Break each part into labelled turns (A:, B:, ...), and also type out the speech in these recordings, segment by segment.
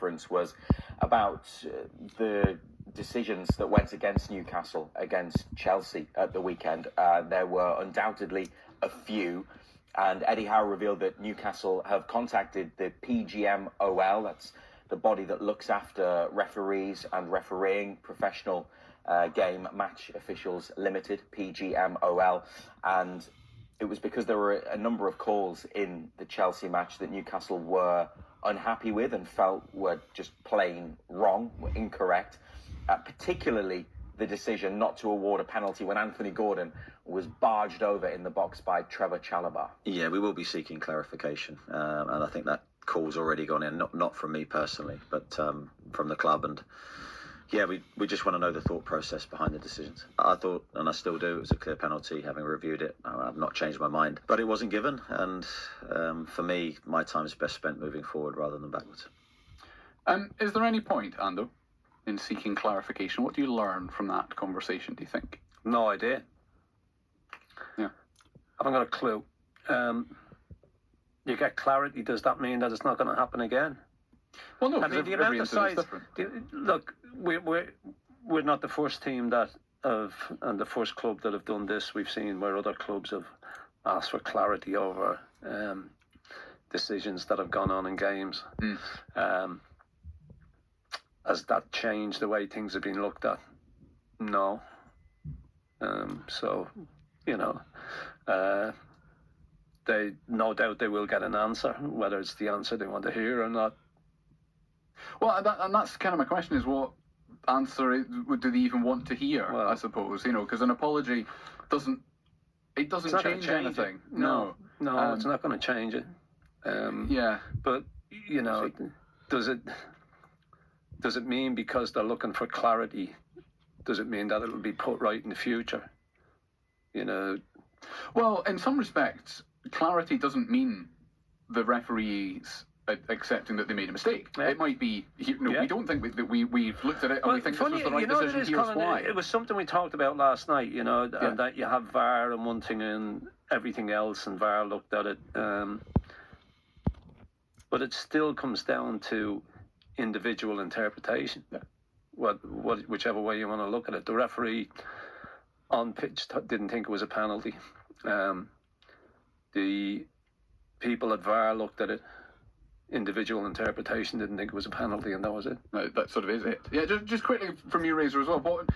A: conference was about the decisions that went against Newcastle, against Chelsea at the weekend. There were undoubtedly a few, and Eddie Howe revealed that Newcastle have contacted the PGMOL, that's the body that looks after referees and refereeing, Professional Game Match Officials Limited, PGMOL, and it was because there were a number of calls in the Chelsea match that Newcastle were unhappy with and felt were just plain wrong, were incorrect, particularly the decision not to award a penalty when Anthony Gordon was barged over in the box by Trevor Chalobah.
B: Yeah, we will be seeking clarification, and I think that call's already gone in, not from me personally, but from the club. And yeah, we just want to know the thought process behind the decisions. I thought, and I still do, it was a clear penalty, having reviewed it. I've not changed my mind, but it wasn't given, and for me, my time's best spent moving forward rather than backwards.
C: Is there any point, Ando, in seeking clarification? What do you learn from that conversation, do you think?
D: No idea.
C: Yeah.
D: I haven't got a clue. You get clarity, does that mean that it's not going to happen again?
C: Well, no,
D: I mean, the amount of sides. Look, we're not the first team that have, and the first club that have done this. We've seen where other clubs have asked for clarity over decisions that have gone on in games. Has that changed the way things have been looked at? No. So, you know, they no doubt they will get an answer, whether it's the answer they want to hear or not.
C: Well, and that's kind of my question: is what answer do they even want to hear? Well, I suppose, you know, because an apology doesn't change anything. No,
D: it's not going to change it.
C: Yeah,
D: but you know, does it mean because they're looking for clarity? Does it mean that it'll be put right in the future? You know.
C: Well, in some respects, clarity doesn't mean the referees accepting that they made a mistake. Yeah. It might be, we don't think that we've looked at it and we think this was the right decision, here's why.
D: It was something we talked about last night, you know, and that you have VAR and one thing and everything else, and VAR looked at it. But it still comes down to individual interpretation. Yeah. Whichever way you want to look at it. The referee on pitch didn't think it was a penalty. The people at VAR looked at it. Individual interpretation didn't think it was a penalty, and that was it.
C: No, that sort of is it. Yeah, just quickly from you, Razor, as well.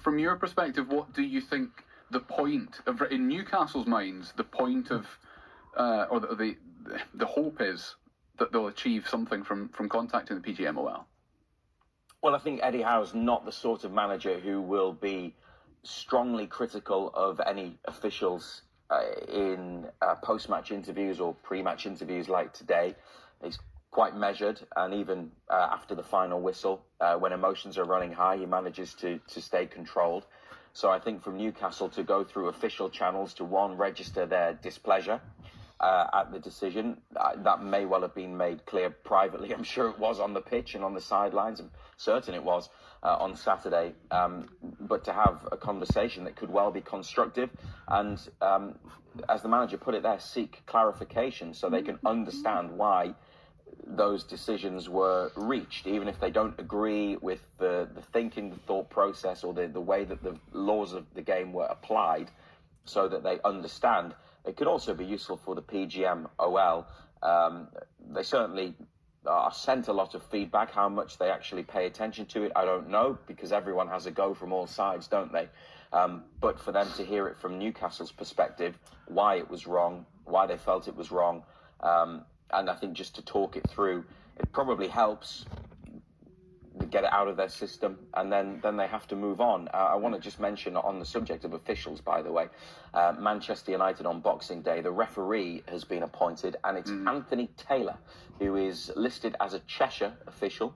C: From your perspective, what do you think the point of, in Newcastle's minds, the point of, or the hope is that they'll achieve something from contacting the PGMOL?
A: Well, I think Eddie Howe's not the sort of manager who will be strongly critical of any officials in post-match interviews or pre-match interviews like today. He's quite measured, and even after the final whistle, when emotions are running high, he manages to stay controlled. So I think from Newcastle to go through official channels to, one, register their displeasure at the decision, that may well have been made clear privately. I'm sure it was on the pitch and on the sidelines. I'm certain it was on Saturday. But to have a conversation that could well be constructive and, as the manager put it there, seek clarification so they can understand why those decisions were reached, even if they don't agree with the thinking, the thought process, or the way that the laws of the game were applied, so that they understand. It could also be useful for the PGMOL. They certainly are sent a lot of feedback. How much they actually pay attention to it, I don't know, because everyone has a go from all sides, don't they? But for them to hear it from Newcastle's perspective, why it was wrong, why they felt it was wrong, and I think just to talk it through, it probably helps get it out of their system, and then they have to move on. I want to just mention, on the subject of officials, by the way, Manchester United on Boxing Day, the referee has been appointed, and it's Anthony Taylor, who is listed as a Cheshire official,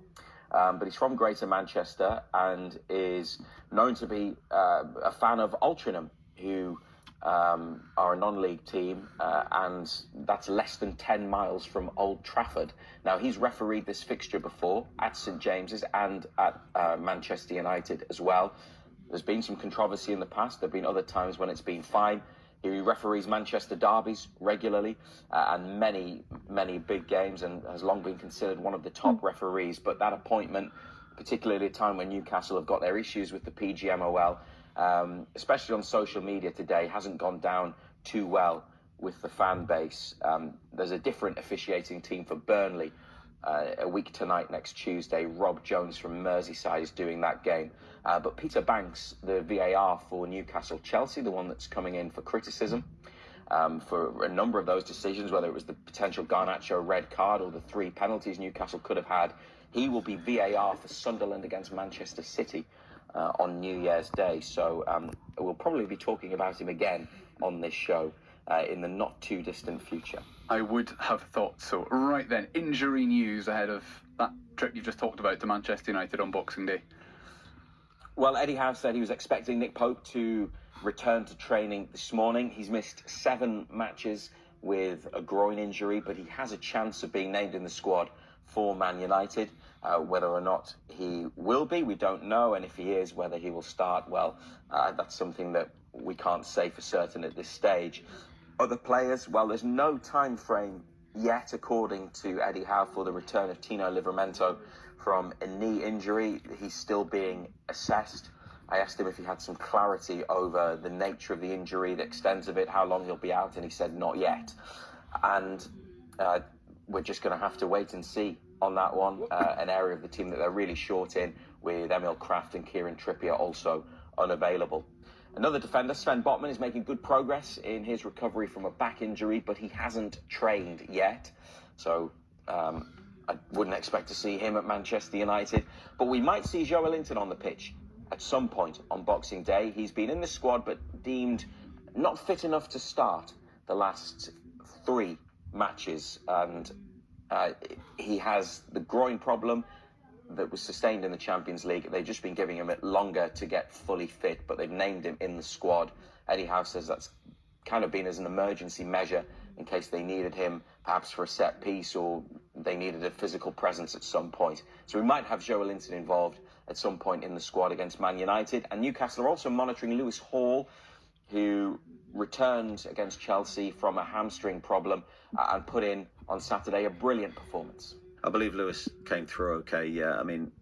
A: but he's from Greater Manchester and is known to be a fan of Altrincham, who are a non-league team, and that's less than 10 miles from Old Trafford. Now, he's refereed this fixture before at St James's and at Manchester United as well. There's been some controversy in the past. There have been other times when it's been fine. He referees Manchester derbies regularly and many big games, and has long been considered one of the top referees. But that appointment, particularly at a time when Newcastle have got their issues with the PGMOL, especially on social media today, hasn't gone down too well with the fan base. There's a different officiating team for Burnley a week tonight, next Tuesday. Rob Jones from Merseyside is doing that game. But Peter Banks, the VAR for Newcastle Chelsea, the one that's coming in for criticism for a number of those decisions, whether it was the potential Garnacho red card or the 3 penalties Newcastle could have had, he will be VAR for Sunderland against Manchester City on New Year's Day. So we'll probably be talking about him again on this show in the not too distant future.
C: I would have thought so. Right then, injury news ahead of that trip you've just talked about to Manchester United on Boxing Day.
A: Well, Eddie Howe said he was expecting Nick Pope to return to training this morning. He's missed 7 matches with a groin injury, but he has a chance of being named in the squad for Man United. Whether or not he will be, we don't know. And if he is, whether he will start, well, that's something that we can't say for certain at this stage. Other players, well, there's no time frame yet, according to Eddie Howe, for the return of Tino Livramento from a knee injury. He's still being assessed. I asked him if he had some clarity over the nature of the injury, the extent of it, how long he'll be out, and he said not yet. And we're just going to have to wait and see on that one. An area of the team that they're really short in, with Emil Kraft and Kieran Trippier also unavailable. Another defender, Sven Botman, is making good progress in his recovery from a back injury, but he hasn't trained yet. So I wouldn't expect to see him at Manchester United. But we might see Joe Linton on the pitch at some point on Boxing Day. He's been in the squad, but deemed not fit enough to start the last 3 matches. And he has the groin problem that was sustained in the Champions League. They've just been giving him it longer to get fully fit, but they've named him in the squad. Eddie Howe says that's kind of been as an emergency measure in case they needed him, perhaps for a set piece, or they needed a physical presence at some point. So we might have Joe Linton involved at some point in the squad against Man United. And Newcastle are also monitoring Lewis Hall, who returned against Chelsea from a hamstring problem and put in on Saturday a brilliant performance.
B: I believe Lewis came through okay. Yeah, I mean,